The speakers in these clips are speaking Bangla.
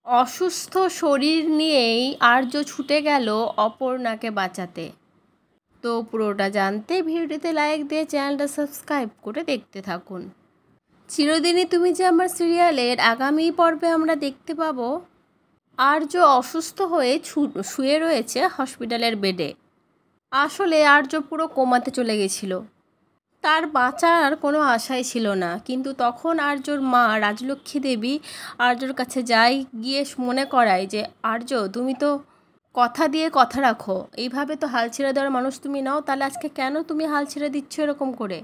অসুস্থ শরীর নিয়েই আর্য ছুটে গেল অপর্ণাকে বাঁচাতে। তো পুরোটা জানতে ভিডিওতে লাইক দিয়ে চ্যানেলটা সাবস্ক্রাইব করে দেখতে থাকুন। চিরদিনই তুমি যে আমার সিরিয়ালের আগামী পর্বে আমরা দেখতে পাবো আর্য অসুস্থ হয়ে শুয়ে রয়েছে হসপিটালের বেডে। আসলে আর্য পুরো কোমাতে চলে গেছিল, তার বাঁচার কোনো আশাই ছিল না। কিন্তু তখন আর্যর মা রাজলক্ষ্মী দেবী আর্যর কাছে গিয়ে মনে করায় যে আর্য, তুমি তো কথা দিয়ে কথা রাখো, এইভাবে তো হাল ছেড়ে দেওয়ার মানুষ তুমি নাও, তাহলে আজকে কেন তুমি হাল ছেড়ে দিচ্ছ এরকম করে।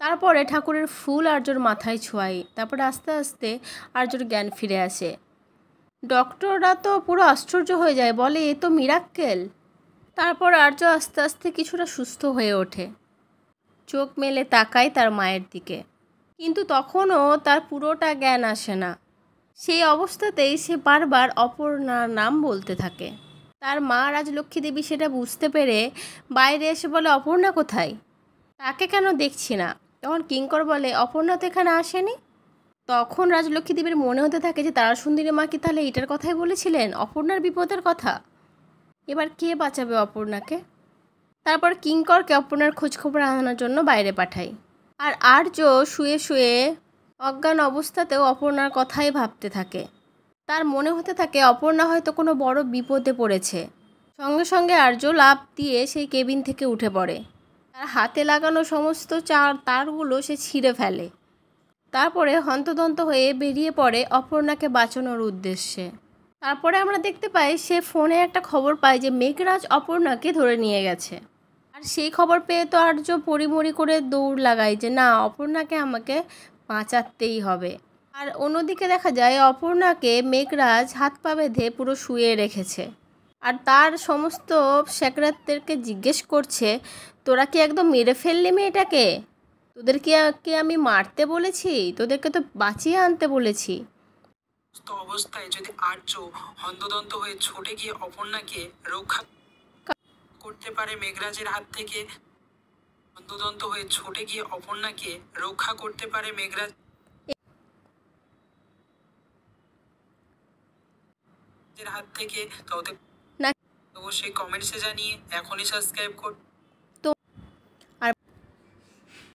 তারপরে ঠাকুরের ফুল আর্যর মাথায় ছোঁয়াই, তারপরে আস্তে আস্তে আর্যর জ্ঞান ফিরে আসে। ডক্টররা তো পুরো আশ্চর্য হয়ে যায়, বলে এ তো মিরাক্কেল। তারপর আর্য আস্তে আস্তে কিছুটা সুস্থ হয়ে ওঠে, চোখ মেলে তাকায় তার মায়ের দিকে, কিন্তু তখনও তার পুরোটা জ্ঞান আসে না। সেই অবস্থাতেই সে বারবার অপর্ণার নাম বলতে থাকে। তার মা রাজলক্ষ্মী দেবী সেটা বুঝতে পেরে বাইরে এসে বলে, অপর্ণা কোথায়, তাকে কেন দেখছি না। তখন কিঙ্কর বলে, অপর্ণা তো এখানে আসেনি। তখন রাজলক্ষ্মী দেবীর মনে হতে থাকে যে তারাসুন্দরী মা কি তাহলে এটার কথাই বলেছিলেন, অপর্ণার বিপদের কথা। এবার কে বাঁচাবে অপর্ণাকে। তারপর কিঙ্করকে অপর্ণার খোঁজখবর আনানোর জন্য বাইরে পাঠায়। আর আর্য শুয়ে শুয়ে অজ্ঞান অবস্থাতেও অপর্ণার কথাই ভাবতে থাকে। তার মনে হতে থাকে অপর্ণা হয়তো কোনো বড় বিপদে পড়েছে। সঙ্গে সঙ্গে আর্য লাফ দিয়ে সেই কেবিন থেকে উঠে পড়ে। তার হাতে লাগানো সমস্ত তারগুলো সে ছিঁড়ে ফেলে। তারপরে হন্তদন্ত হয়ে বেরিয়ে পড়ে অপর্ণাকে বাঁচানোর উদ্দেশ্যে। তারপরে আমরা দেখতে পাই সে ফোনে একটা খবর পায় যে মেঘরাজ অপর্ণাকে ধরে নিয়ে গেছে। আর সেই খবর পেয়ে তো আর্য পড়িমড়ি করে দৌড় লাগায় যে না, অপর্ণাকে আমাকে বাঁচাতেই হবে। আর অন্যদিকে দেখা যায় অপর্ণাকে মেঘরাজ হাত পা বেঁধে পুরো শুয়ে রেখেছে। আর তার সমস্ত সেক্রেটারদেরকে জিজ্ঞেস করছে, তোরা কি একদম মেরে ফেললি মেয়েটাকে, তোদেরকে আমি মারতে বলেছি, তোদেরকে তো বাঁচিয়ে আনতে বলেছি। অবস্থায় যদি আর্য হন্তদন্ত হয়ে ছুটে গিয়ে অপর্ণাকে রক্ষা করতে পারে মেঘরাজের হাত থেকে, হন্তদন্ত হয়ে ছুটে গিয়ে অপর্ণাকে রক্ষা করতে পারে মেঘরাজের হাত থেকে, তো অবশ্যই কমেন্টসে জানিয়ে এখনই সাবস্ক্রাইব কর।